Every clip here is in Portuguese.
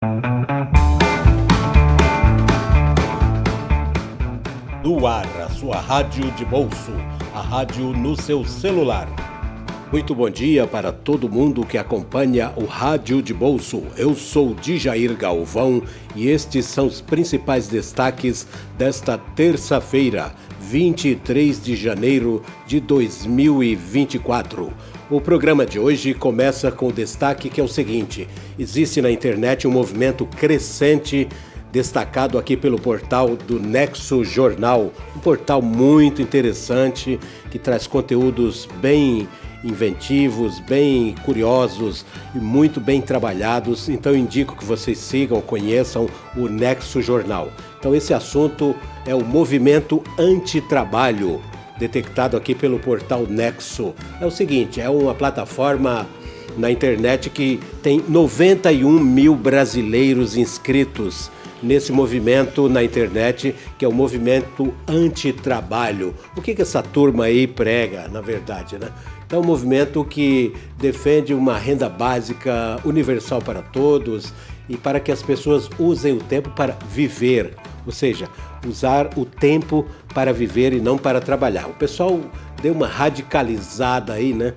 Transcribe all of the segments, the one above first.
No ar, a sua rádio de bolso, a rádio no seu celular. Muito bom dia para todo mundo que acompanha o Rádio de Bolso. Eu sou Djair Galvão e estes são os principais destaques desta terça-feira, 23 de janeiro de 2024. O programa de hoje começa com o destaque que é o seguinte: existe na internet um movimento crescente destacado aqui pelo portal do Nexo Jornal, um portal muito interessante que traz conteúdos bem inventivos, bem curiosos e muito bem trabalhados. Então eu indico que vocês sigam, conheçam o Nexo Jornal. Então esse assunto é o movimento antitrabalho, detectado aqui pelo portal Nexo. É o seguinte, é uma plataforma na internet que tem 91 mil brasileiros inscritos nesse movimento na internet, que é o movimento antitrabalho. O que essa turma aí prega, na verdade, né? É um movimento que defende uma renda básica universal para todos e para que as pessoas usem o tempo para viver, ou seja, usar o tempo para viver e não para trabalhar. O pessoal deu uma radicalizada aí, né,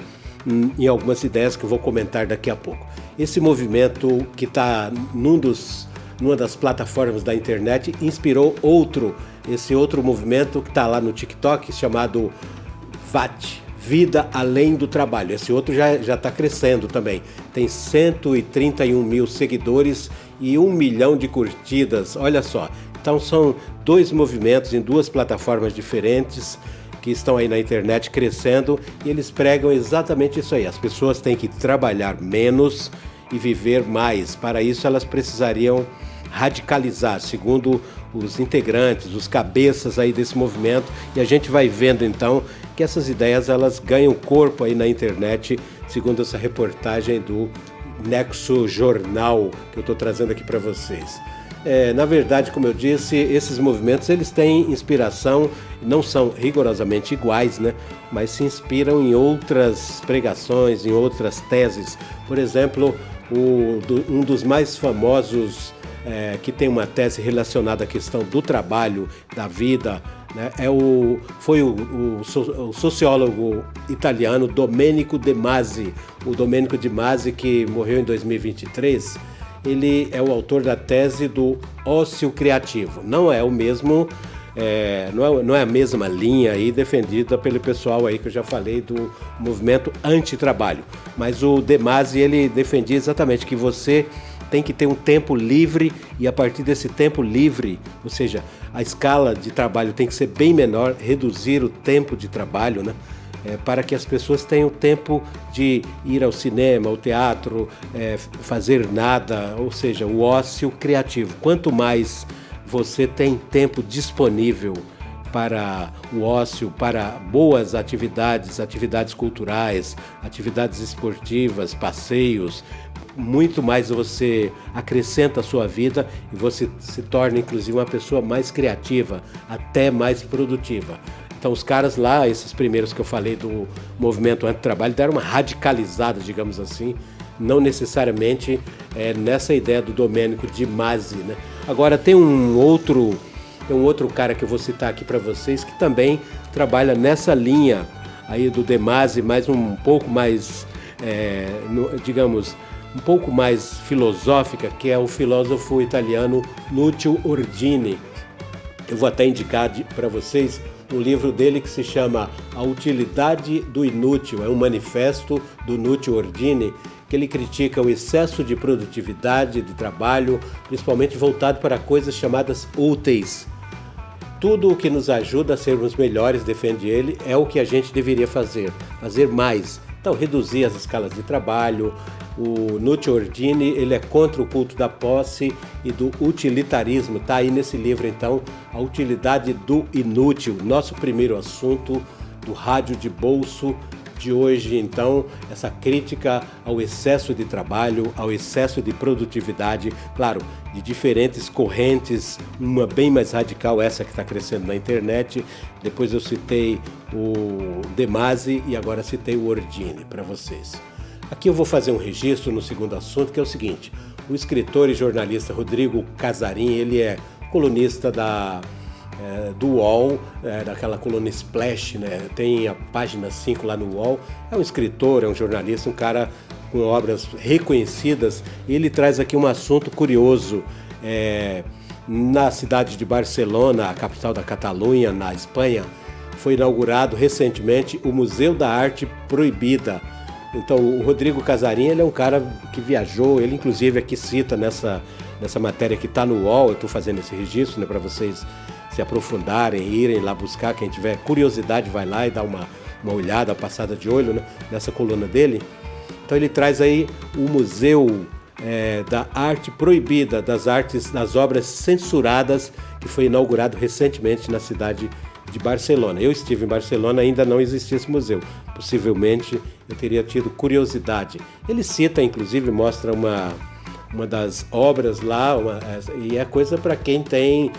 em algumas ideias que eu vou comentar daqui a pouco. Esse movimento que está numa das plataformas da internet inspirou esse outro movimento que está lá no TikTok chamado VAT, Vida Além do Trabalho. Esse outro já está crescendo também. Tem 131 mil seguidores e 1 milhão de curtidas. Olha só. Então são dois movimentos em duas plataformas diferentes que estão aí na internet crescendo e eles pregam exatamente isso aí. As pessoas têm que trabalhar menos e viver mais. Para isso elas precisariam radicalizar, segundo os integrantes, os cabeças aí desse movimento, e a gente vai vendo então que essas ideias elas ganham corpo aí na internet, segundo essa reportagem do Nexo Jornal que eu estou trazendo aqui para vocês. Na verdade, como eu disse, esses movimentos eles têm inspiração, não são rigorosamente iguais, né? Mas se inspiram em outras pregações, em outras teses. Por exemplo, um dos mais famosos que tem uma tese relacionada à questão do trabalho, da vida, né, foi o sociólogo italiano Domenico De Masi. O Domenico De Masi, que morreu em 2023, ele é o autor da tese do ócio criativo. Não é o mesmo, não é a mesma linha aí defendida pelo pessoal aí que eu já falei do movimento antitrabalho. Mas o De Masi, ele defendia exatamente que você tem que ter um tempo livre e a partir desse tempo livre, ou seja, a escala de trabalho tem que ser bem menor, reduzir o tempo de trabalho, né? Para que as pessoas tenham tempo de ir ao cinema, ao teatro, fazer nada, ou seja, o ócio criativo. Quanto mais você tem tempo disponível para o ócio, para boas atividades culturais, atividades esportivas, passeios, muito mais você acrescenta à sua vida e você se torna inclusive uma pessoa mais criativa, até mais produtiva. Então os caras lá, esses primeiros que eu falei do movimento antitrabalho, deram uma radicalizada, digamos assim, não necessariamente nessa ideia do Domenico De Masi, né? Agora tem um outro cara que eu vou citar aqui para vocês que também trabalha nessa linha aí do De Masi, mas um pouco mais, digamos, um pouco mais filosófica, que é o filósofo italiano Lucio Ordini. Eu vou até indicar para vocês um livro dele que se chama A Utilidade do Inútil. É um manifesto do Lucio Ordini que ele critica o excesso de produtividade, de trabalho, principalmente voltado para coisas chamadas úteis. Tudo o que nos ajuda a sermos melhores, defende ele, é o que a gente deveria fazer mais. Então, reduzir as escalas de trabalho. O Lucio Ordini, ele é contra o culto da posse e do utilitarismo. Está aí nesse livro, então, A Utilidade do Inútil, nosso primeiro assunto do Rádio de Bolso de hoje. Então, essa crítica ao excesso de trabalho, ao excesso de produtividade, claro, de diferentes correntes, uma bem mais radical, essa que está crescendo na internet. Depois eu citei o De Masi e agora citei o Ordini para vocês. Aqui eu vou fazer um registro no segundo assunto, que é o seguinte: O escritor e jornalista Rodrigo Casarim, ele é colunista do UOL, daquela coluna Splash, né? Tem a página 5 lá no UOL. É um escritor, é um jornalista, um cara com obras reconhecidas. E ele traz aqui um assunto curioso. Na cidade de Barcelona, a capital da Catalunha, na Espanha, foi inaugurado recentemente o Museu da Arte Proibida. Então, o Rodrigo Casarim, ele é um cara que viajou, ele inclusive aqui cita nessa matéria que está no UOL, eu estou fazendo esse registro, né, para vocês se aprofundarem, irem lá buscar, quem tiver curiosidade vai lá e dá uma olhada, uma passada de olho, né, nessa coluna dele. Então ele traz aí o Museu da Arte Proibida, das obras censuradas, que foi inaugurado recentemente na cidade de Barcelona. Eu estive em Barcelona, ainda não existia esse museu. Possivelmente eu teria tido curiosidade. Ele cita, inclusive, mostra uma das obras lá, e é coisa para quem tem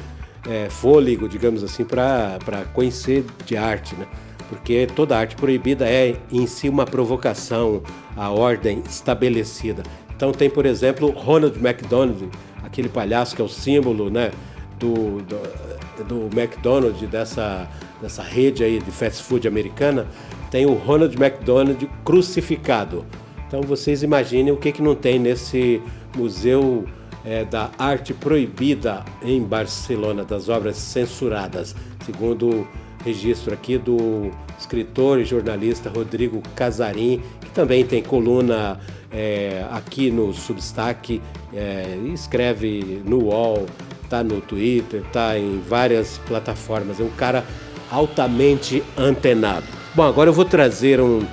fôlego, digamos assim, para conhecer de arte, né? Porque toda arte proibida é em si uma provocação à ordem estabelecida. Então tem, por exemplo, Ronald McDonald, aquele palhaço que é o símbolo, né, do McDonald's, dessa rede aí de fast food americana. Tem o Ronald McDonald crucificado. Então vocês imaginem o que não tem nesse Museu da Arte Proibida em Barcelona, das obras censuradas, segundo o registro aqui do escritor e jornalista Rodrigo Casarim, que também tem coluna aqui no Substack, escreve no UOL, está no Twitter, está em várias plataformas. É um cara altamente antenado. Bom, agora eu vou trazer um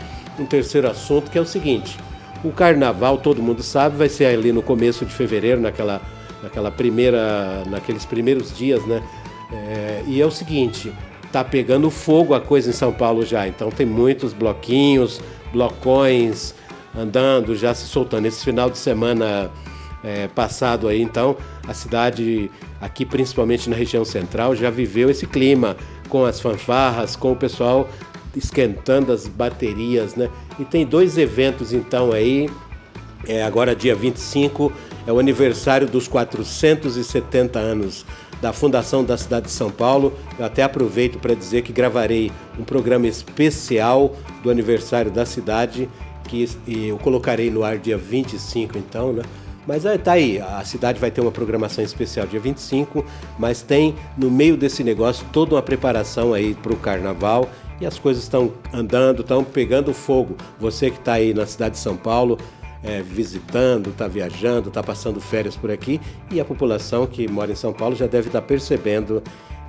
terceiro assunto, que é o seguinte: o carnaval, todo mundo sabe, vai ser ali no começo de fevereiro, naqueles primeiros dias, né? E é o seguinte, tá pegando fogo a coisa em São Paulo já, então tem muitos blocões andando, já se soltando. Esse final de semana passado aí, então, a cidade aqui, principalmente na região central, já viveu esse clima com as fanfarras, com o pessoal esquentando as baterias, né? E tem 2 eventos então aí, agora dia 25, é o aniversário dos 470 anos da fundação da cidade de São Paulo. Eu até aproveito para dizer que gravarei um programa especial do aniversário da cidade, que eu colocarei no ar dia 25 então, né? Mas tá aí, a cidade vai ter uma programação especial dia 25, mas tem no meio desse negócio toda uma preparação aí para o carnaval, e as coisas estão andando, estão pegando fogo. Você que está aí na cidade de São Paulo, visitando, está viajando, está passando férias por aqui, e a população que mora em São Paulo já deve estar percebendo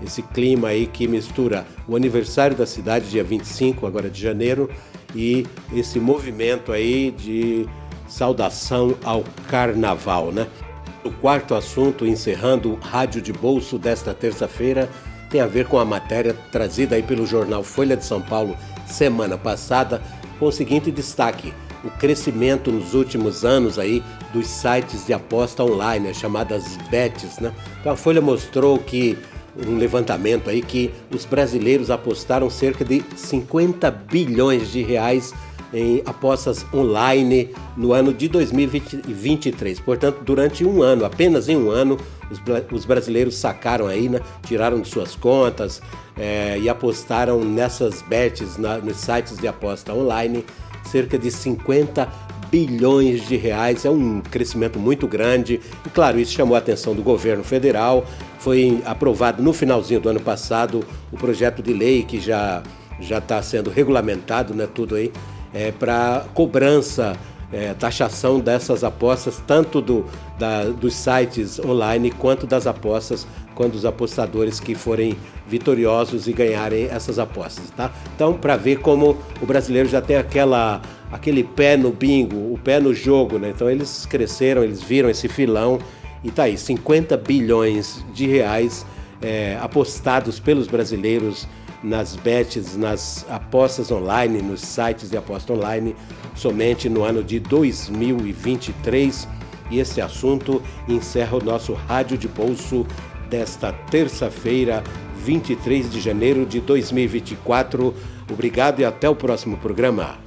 esse clima aí que mistura o aniversário da cidade, dia 25, agora de janeiro, e esse movimento aí de saudação ao carnaval, né? O quarto assunto, encerrando o Rádio de Bolso desta terça-feira, tem a ver com a matéria trazida aí pelo jornal Folha de São Paulo semana passada, com o seguinte destaque: o crescimento nos últimos anos aí dos sites de aposta online, as chamadas bets, né? Então a Folha mostrou que um levantamento aí que os brasileiros apostaram cerca de 50 bilhões de reais em apostas online no ano de 2023. Portanto, durante um ano, apenas em um ano, os brasileiros sacaram aí, né? Tiraram de suas contas e apostaram nessas bets, nos sites de aposta online, cerca de 50 bilhões de reais. É um crescimento muito grande e, claro, isso chamou a atenção do governo federal. Foi aprovado no finalzinho do ano passado o projeto de lei que já está sendo regulamentado, né, tudo aí, para cobrança, taxação dessas apostas, tanto dos sites online quanto das apostas, quando os apostadores que forem vitoriosos e ganharem essas apostas, tá? Então, para ver como o brasileiro já tem aquele pé no bingo, o pé no jogo, né? Então eles cresceram, eles viram esse filão e tá aí, 50 bilhões de reais apostados pelos brasileiros nas bets, nas apostas online, nos sites de aposta online, somente no ano de 2023. E esse assunto encerra o nosso Rádio de Bolso desta terça-feira, 23 de janeiro de 2024. Obrigado e até o próximo programa.